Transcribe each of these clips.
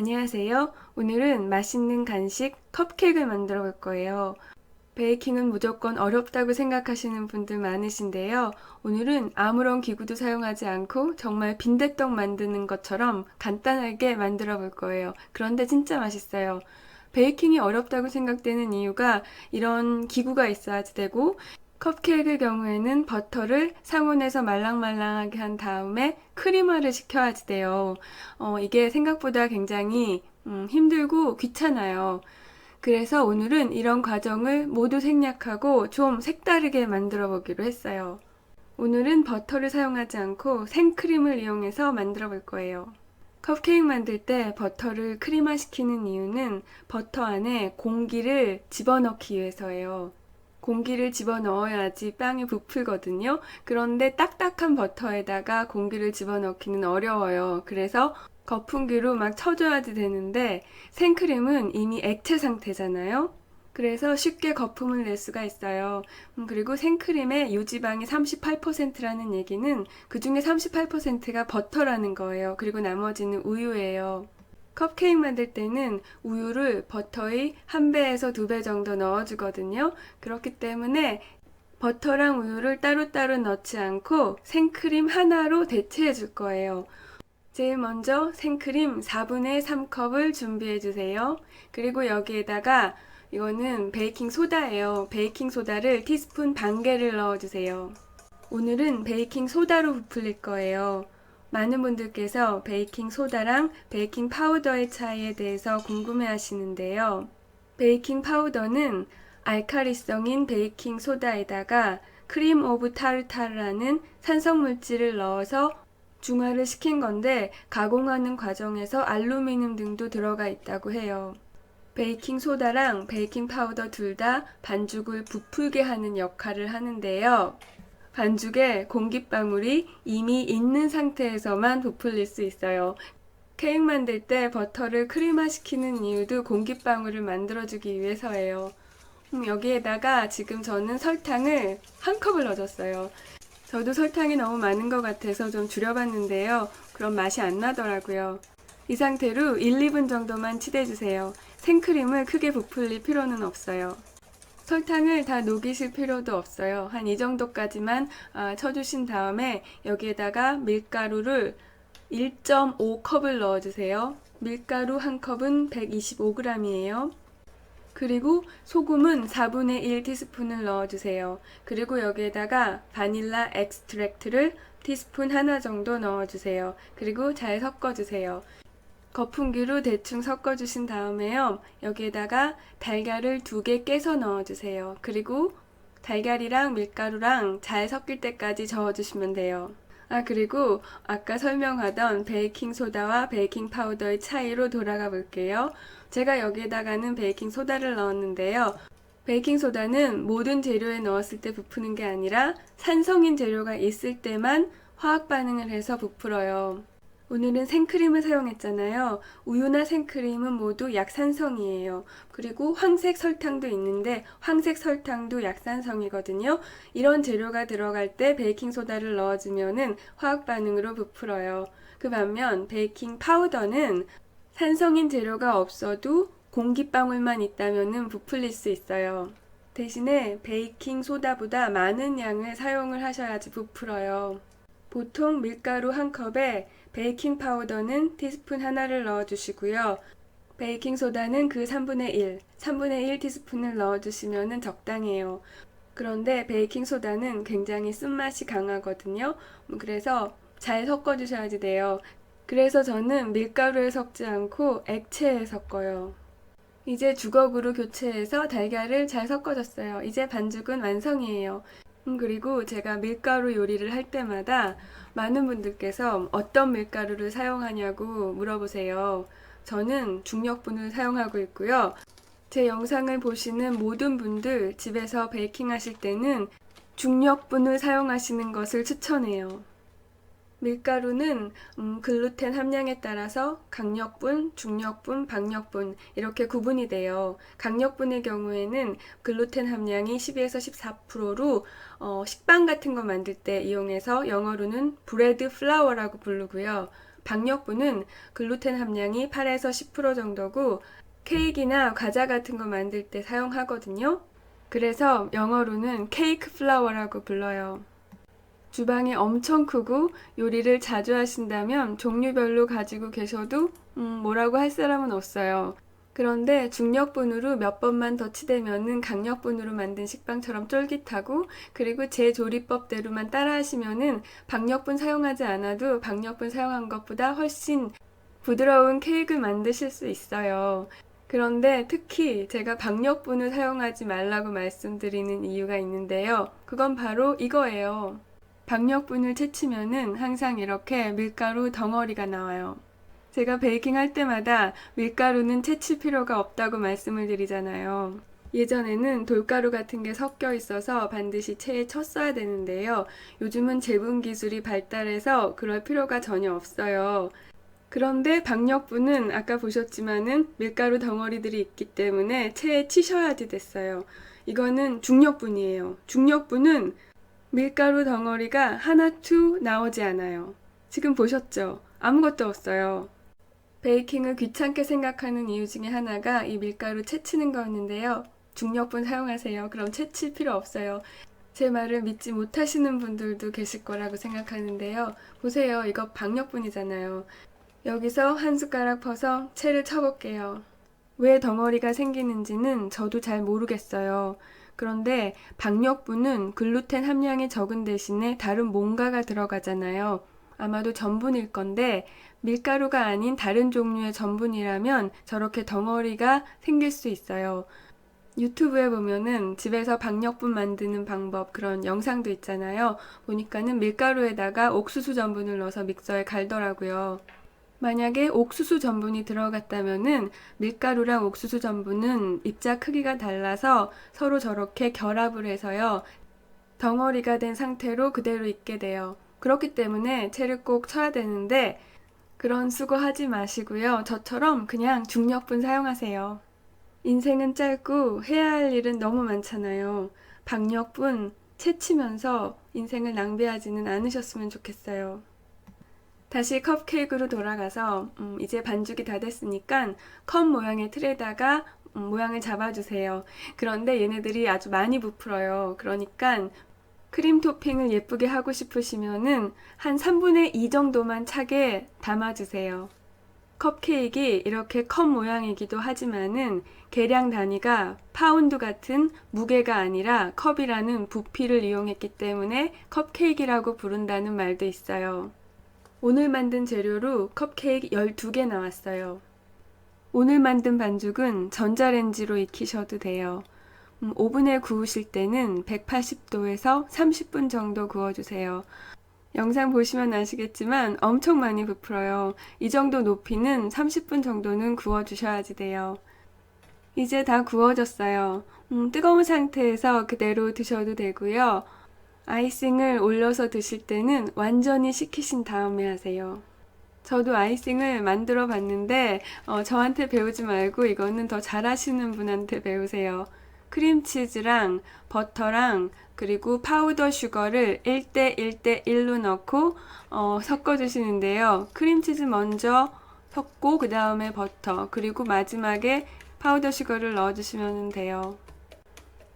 안녕하세요. 오늘은 맛있는 간식 컵케이크를 만들어 볼 거예요. 베이킹은 무조건 어렵다고 생각하시는 분들 많으신데요. 오늘은 아무런 기구도 사용하지 않고 정말 빈대떡 만드는 것처럼 간단하게 만들어 볼 거예요. 그런데 진짜 맛있어요. 베이킹이 어렵다고 생각되는 이유가 이런 기구가 있어야지 되고, 컵케이크 경우에는 버터를 상온에서 말랑말랑하게 한 다음에 크리머를 시켜야지 돼요. 이게 생각보다 굉장히 힘들고 귀찮아요. 그래서 오늘은 이런 과정을 모두 생략하고 좀 색다르게 만들어 보기로 했어요. 오늘은 버터를 사용하지 않고 생크림을 이용해서 만들어 볼 거예요. 컵케이크 만들 때 버터를 크림화시키는 이유는 버터 안에 공기를 집어넣기 위해서예요. 공기를 집어넣어야지 빵이 부풀거든요. 그런데 딱딱한 버터에다가 공기를 집어넣기는 어려워요. 그래서 거품기로 막 쳐줘야지 되는데 생크림은 이미 액체 상태잖아요. 그래서 쉽게 거품을 낼 수가 있어요. 그리고 생크림의 유지방이 38%라는 얘기는 그중에 38%가 버터라는 거예요. 그리고 나머지는 우유예요. 컵케이크 만들 때는 우유를 버터의 1배에서 2배 정도 넣어주거든요. 그렇기 때문에 버터랑 우유를 따로따로 넣지 않고 생크림 하나로 대체해 줄 거예요. 제일 먼저 생크림 4분의 3컵을 준비해 주세요. 그리고 여기에다가 이거는 베이킹 소다예요. 베이킹 소다를 티스푼 반 개를 넣어주세요. 오늘은 베이킹 소다로 부풀릴 거예요. 많은 분들께서 베이킹 소다랑 베이킹 파우더의 차이에 대해서 궁금해 하시는데요. 베이킹 파우더는 알칼리성인 베이킹 소다에다가 크림 오브 타르타르라는 산성 물질을 넣어서 중화를 시킨 건데 가공하는 과정에서 알루미늄 등도 들어가 있다고 해요. 베이킹 소다랑 베이킹 파우더 둘 다 반죽을 부풀게 하는 역할을 하는데요. 반죽에 공기방울이 이미 있는 상태에서만 부풀릴 수 있어요. 케이크 만들 때 버터를 크림화시키는 이유도 공기방울을 만들어주기 위해서예요. 여기에다가 지금 저는 설탕을 1컵을 넣어줬어요. 저도 설탕이 너무 많은 것 같아서 좀 줄여봤는데요. 그럼 맛이 안 나더라고요. 이 상태로 1, 2분 정도만 치대주세요. 생크림을 크게 부풀릴 필요는 없어요. 설탕을 다 녹이실 필요도 없어요. 한 이 정도까지만 쳐주신 다음에 여기에다가 밀가루를 1.5컵을 넣어주세요. 밀가루 1컵은 125g이에요. 그리고 소금은 4분의 1 티스푼을 넣어주세요. 그리고 여기에다가 바닐라 엑스트랙트를 티스푼 하나 정도 넣어주세요. 그리고 잘 섞어주세요. 거품기로 대충 섞어주신 다음에요. 여기에다가 달걀을 2개 깨서 넣어주세요. 그리고 달걀이랑 밀가루랑 잘 섞일 때까지 저어주시면 돼요. 그리고 아까 설명하던 베이킹 소다와 베이킹 파우더의 차이로 돌아가 볼게요. 제가 여기에다가는 베이킹 소다를 넣었는데요. 베이킹 소다는 모든 재료에 넣었을 때 부푸는 게 아니라 산성인 재료가 있을 때만 화학 반응을 해서 부풀어요. 오늘은 생크림을 사용했잖아요. 우유나 생크림은 모두 약산성이에요. 그리고 황색 설탕도 있는데 황색 설탕도 약산성이거든요. 이런 재료가 들어갈 때 베이킹소다를 넣어주면은 화학 반응으로 부풀어요. 그 반면 베이킹 파우더는 산성인 재료가 없어도 공기방울만 있다면은 부풀릴 수 있어요. 대신에 베이킹 소다보다 많은 양을 사용을 하셔야지 부풀어요. 보통 밀가루 1컵에 베이킹 파우더는 티스푼 하나를 넣어주시고요. 베이킹 소다는 그 3분의 1 티스푼을 넣어주시면 적당해요. 그런데 베이킹 소다는 굉장히 쓴맛이 강하거든요. 그래서 잘 섞어주셔야지 돼요. 그래서 저는 밀가루에 섞지 않고 액체에 섞어요. 이제 주걱으로 교체해서 달걀을 잘 섞어줬어요. 이제 반죽은 완성이에요. 그리고 제가 밀가루 요리를 할 때마다 많은 분들께서 어떤 밀가루를 사용하냐고 물어보세요. 저는 중력분을 사용하고 있고요. 제 영상을 보시는 모든 분들 집에서 베이킹 하실 때는 중력분을 사용하시는 것을 추천해요. 밀가루는 글루텐 함량에 따라서 강력분, 중력분, 박력분 이렇게 구분이 돼요. 강력분의 경우에는 글루텐 함량이 12에서 14%로 식빵 같은 거 만들 때 이용해서 영어로는 브레드 플라워라고 부르고요. 박력분은 글루텐 함량이 8에서 10% 정도고 케이크나 과자 같은 거 만들 때 사용하거든요. 그래서 영어로는 케이크 플라워라고 불러요. 주방이 엄청 크고 요리를 자주 하신다면 종류별로 가지고 계셔도 뭐라고 할 사람은 없어요. 그런데 중력분으로 몇 번만 더 치대면은 강력분으로 만든 식빵처럼 쫄깃하고, 그리고 제 조리법대로만 따라 하시면은 박력분 사용하지 않아도 박력분 사용한 것보다 훨씬 부드러운 케이크 만드실 수 있어요. 그런데 특히 제가 박력분을 사용하지 말라고 말씀드리는 이유가 있는데요. 그건 바로 이거예요. 박력분을 채치면은 항상 이렇게 밀가루 덩어리가 나와요. 제가 베이킹 할 때마다 밀가루는 채칠 필요가 없다고 말씀을 드리잖아요. 예전에는 돌가루 같은 게 섞여 있어서 반드시 체에 쳤어야 되는데요. 요즘은 제분 기술이 발달해서 그럴 필요가 전혀 없어요. 그런데 박력분은 아까 보셨지만은 밀가루 덩어리들이 있기 때문에 체에 치셔야지 됐어요. 이거는 중력분이에요. 중력분은 밀가루 덩어리가 하나 투 나오지 않아요. 지금 보셨죠? 아무것도 없어요. 베이킹을 귀찮게 생각하는 이유 중에 하나가 이 밀가루 채치는 거였는데요. 중력분 사용하세요. 그럼 채칠 필요 없어요. 제 말을 믿지 못하시는 분들도 계실 거라고 생각하는데요. 보세요. 이거 박력분이잖아요. 여기서 한 숟가락 퍼서 채를 쳐볼게요. 왜 덩어리가 생기는지는 저도 잘 모르겠어요. 그런데 박력분은 글루텐 함량이 적은 대신에 다른 뭔가가 들어가잖아요. 아마도 전분일 건데 밀가루가 아닌 다른 종류의 전분이라면 저렇게 덩어리가 생길 수 있어요. 유튜브에 보면은 집에서 박력분 만드는 방법 그런 영상도 있잖아요. 보니까는 밀가루에다가 옥수수 전분을 넣어서 믹서에 갈더라고요. 만약에 옥수수 전분이 들어갔다면은 밀가루랑 옥수수 전분은 입자 크기가 달라서 서로 저렇게 결합을 해서요. 덩어리가 된 상태로 그대로 있게 돼요. 그렇기 때문에 채를 꼭 쳐야 되는데 그런 수고 하지 마시고요. 저처럼 그냥 중력분 사용하세요. 인생은 짧고 해야 할 일은 너무 많잖아요. 박력분 채치면서 인생을 낭비하지는 않으셨으면 좋겠어요. 다시 컵케이크로 돌아가서 이제 반죽이 다 됐으니까 컵 모양의 틀에다가 모양을 잡아주세요. 그런데 얘네들이 아주 많이 부풀어요. 그러니까 크림 토핑을 예쁘게 하고 싶으시면은 한 3분의 2 정도만 차게 담아주세요. 컵케이크 이렇게 컵 모양이기도 하지만은 계량 단위가 파운드 같은 무게가 아니라 컵이라는 부피를 이용했기 때문에 컵케이크라고 부른다는 말도 있어요. 오늘 만든 재료로 컵케이크 12개 나왔어요. 오늘 만든 반죽은 전자레인지로 익히셔도 돼요. 오븐에 구우실 때는 180도에서 30분 정도 구워주세요. 영상 보시면 아시겠지만 엄청 많이 부풀어요. 이 정도 높이는 30분 정도는 구워주셔야지 돼요. 이제 다 구워졌어요. 뜨거운 상태에서 그대로 드셔도 되고요. 아이싱을 올려서 드실 때는 완전히 식히신 다음에 하세요. 저도 아이싱을 만들어 봤는데 저한테 배우지 말고 이거는 더 잘하시는 분한테 배우세요. 크림치즈랑 버터랑 그리고 파우더 슈거를 1대 1대 1로 넣고 섞어주시는데요. 크림치즈 먼저 섞고 그 다음에 버터 그리고 마지막에 파우더 슈거를 넣어주시면 돼요.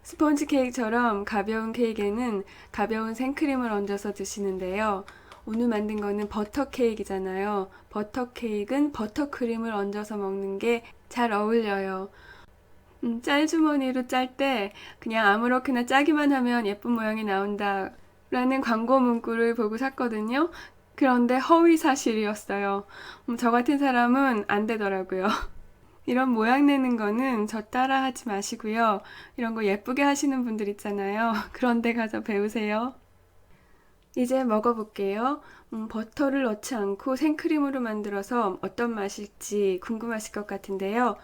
스펀지 케이크처럼 가벼운 케이크에는 가벼운 생크림을 얹어서 드시는데요. 오늘 만든 거는 버터 케이크잖아요. 버터 케이크는 버터크림을 얹어서 먹는 게 잘 어울려요. 짤주머니로 짤 때 그냥 아무렇게나 짜기만 하면 예쁜 모양이 나온다 라는 광고 문구를 보고 샀거든요. 그런데 허위 사실이었어요. 저 같은 사람은 안 되더라고요. 이런 모양 내는 거는 저 따라 하지 마시고요. 이런 거 예쁘게 하시는 분들 있잖아요. 그런 데 가서 배우세요. 이제 먹어볼게요. 버터를 넣지 않고 생크림으로 만들어서 어떤 맛일지 궁금하실 것 같은데요.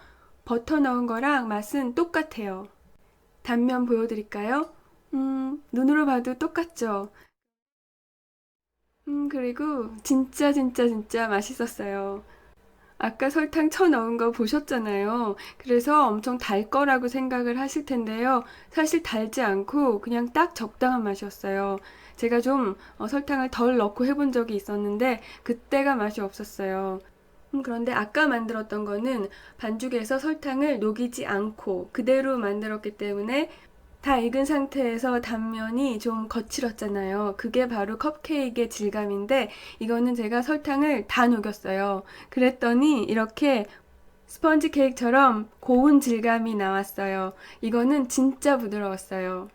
버터 넣은 거랑 맛은 똑같아요. 단면 보여드릴까요? 눈으로 봐도 똑같죠? 그리고 진짜 맛있었어요. 아까 설탕 쳐 넣은 거 보셨잖아요. 그래서 엄청 달 거라고 생각을 하실 텐데요. 사실 달지 않고 그냥 딱 적당한 맛이었어요. 제가 좀 설탕을 덜 넣고 해본 적이 있었는데 그때가 맛이 없었어요. 그런데 아까 만들었던 거는 반죽에서 설탕을 녹이지 않고 그대로 만들었기 때문에 다 익은 상태에서 단면이 좀 거칠었잖아요. 그게 바로 컵케이크의 질감인데 이거는 제가 설탕을 다 녹였어요. 그랬더니 이렇게 스펀지 케이크처럼 고운 질감이 나왔어요. 이거는 진짜 부드러웠어요.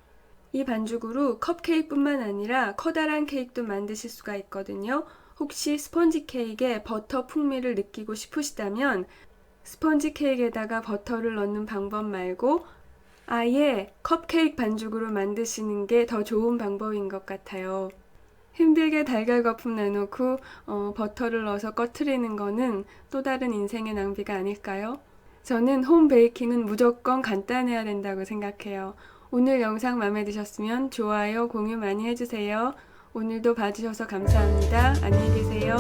이 반죽으로 컵케이크뿐만 아니라 커다란 케이크도 만드실 수가 있거든요. 혹시 스펀지 케이크에 버터 풍미를 느끼고 싶으시다면 스펀지 케이크에다가 버터를 넣는 방법 말고 아예 컵케이크 반죽으로 만드시는 게 더 좋은 방법인 것 같아요. 힘들게 달걀 거품 내놓고 버터를 넣어서 꺼트리는 거는 또 다른 인생의 낭비가 아닐까요? 저는 홈 베이킹은 무조건 간단해야 된다고 생각해요. 오늘 영상 마음에 드셨으면 좋아요, 공유 많이 해주세요. 오늘도 봐주셔서 감사합니다. 안녕히 계세요.